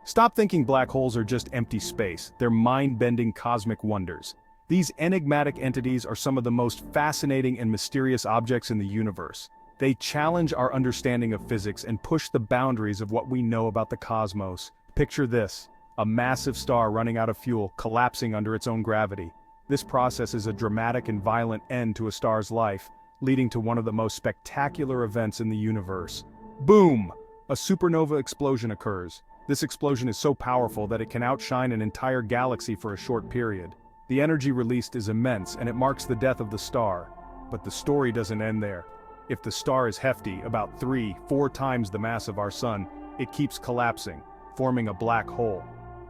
Stop thinking black holes are just empty space, they're mind-bending cosmic wonders. These enigmatic entities are some of the most fascinating and mysterious objects in the universe. They challenge our understanding of physics and push the boundaries of what we know about the cosmos. Picture this: a massive star running out of fuel, collapsing under its own gravity. This process is a dramatic and violent end to a star's life, leading to one of the most spectacular events in the universe. Boom! A supernova explosion occurs. This explosion is so powerful that it can outshine an entire galaxy for a short period. The energy released is immense and it marks the death of the star. But the story doesn't end there. If the star is hefty, about 3-4 times the mass of our sun, it keeps collapsing, forming a black hole.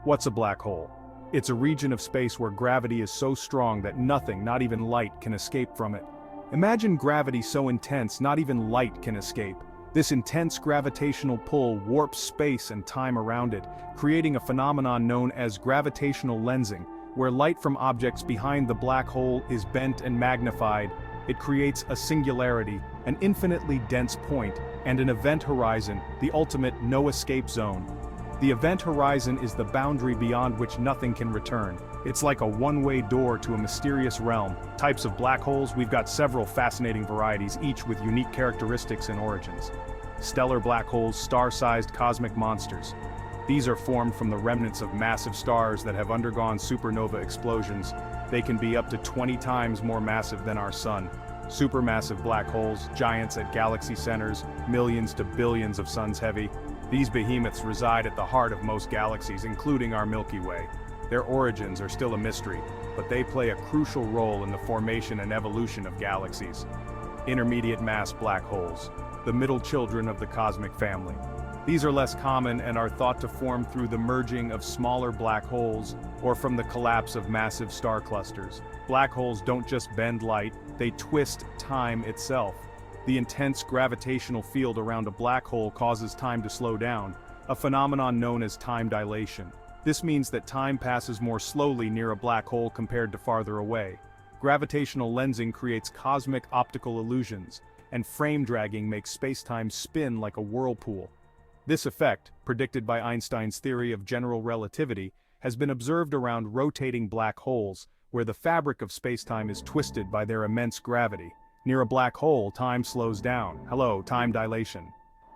What's a black hole? It's a region of space where gravity is so strong that nothing, not even light, can escape from it. Imagine gravity so intense not even light can escape. This intense gravitational pull warps space and time around it, creating a phenomenon known as gravitational lensing, where light from objects behind the black hole is bent and magnified. It creates a singularity, an infinitely dense point, and an event horizon, the ultimate no-escape zone. The event horizon is the boundary beyond which nothing can return. It's like a one-way door to a mysterious realm. Types of black holes: we've got several fascinating varieties, each with unique characteristics and origins. Stellar black holes, star-sized cosmic monsters. These are formed from the remnants of massive stars that have undergone supernova explosions. They can be up to 20 times more massive than our sun. Supermassive black holes, giants at galaxy centers, millions to billions of suns heavy. These behemoths reside at the heart of most galaxies, including our Milky Way. Their origins are still a mystery, but they play a crucial role in the formation and evolution of galaxies. Intermediate mass black holes, the middle children of the cosmic family. These are less common and are thought to form through the merging of smaller black holes or from the collapse of massive star clusters. Black holes don't just bend light, they twist time itself. The intense gravitational field around a black hole causes time to slow down, a phenomenon known as time dilation. This means that time passes more slowly near a black hole compared to farther away. Gravitational lensing creates cosmic optical illusions, and frame dragging makes space-time spin like a whirlpool. This effect, predicted by Einstein's theory of general relativity, has been observed around rotating black holes, where the fabric of space-time is twisted by their immense gravity. Near a black hole, time slows down. Hello, time dilation.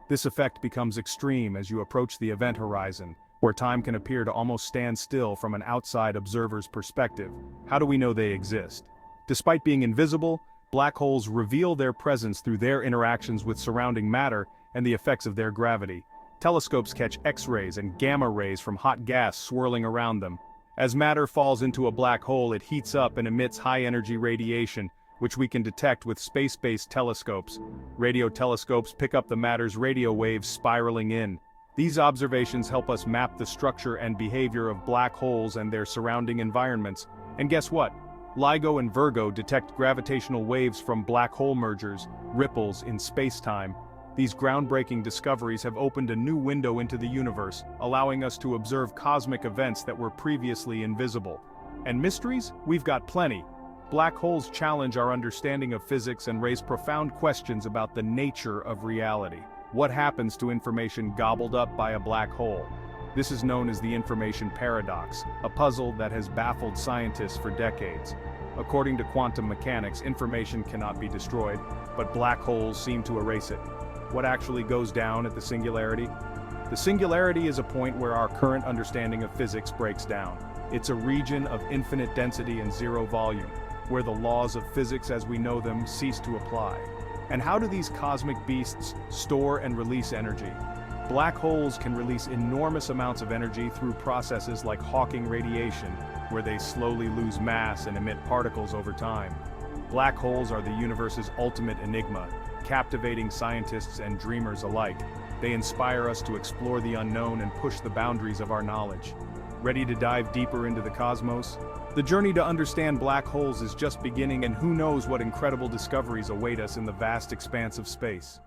This effect becomes extreme as you approach the event horizon, where time can appear to almost stand still from an outside observer's perspective. How do we know they exist? Despite being invisible, black holes reveal their presence through their interactions with surrounding matter and the effects of their gravity. Telescopes catch X-rays and gamma rays from hot gas swirling around them. As matter falls into a black hole, it heats up and emits high-energy radiation, which we can detect with space-based telescopes. Radio telescopes pick up the matter's radio waves spiraling in. These observations help us map the structure and behavior of black holes and their surrounding environments. And guess what? LIGO and Virgo detect gravitational waves from black hole mergers, ripples in space-time. These groundbreaking discoveries have opened a new window into the universe, allowing us to observe cosmic events that were previously invisible. And mysteries? We've got plenty. Black holes challenge our understanding of physics and raise profound questions about the nature of reality. What happens to information gobbled up by a black hole? This is known as the information paradox, a puzzle that has baffled scientists for decades. According to quantum mechanics, information cannot be destroyed, but black holes seem to erase it. What actually goes down at the singularity? The singularity is a point where our current understanding of physics breaks down. It's a region of infinite density and zero volume, where the laws of physics as we know them cease to apply. And how do these cosmic beasts store and release energy? Black holes can release enormous amounts of energy through processes like Hawking radiation, where they slowly lose mass and emit particles over time. Black holes are the universe's ultimate enigma, captivating scientists and dreamers alike. They inspire us to explore the unknown and push the boundaries of our knowledge. Ready to dive deeper into the cosmos? The journey to understand black holes is just beginning, and who knows what incredible discoveries await us in the vast expanse of space.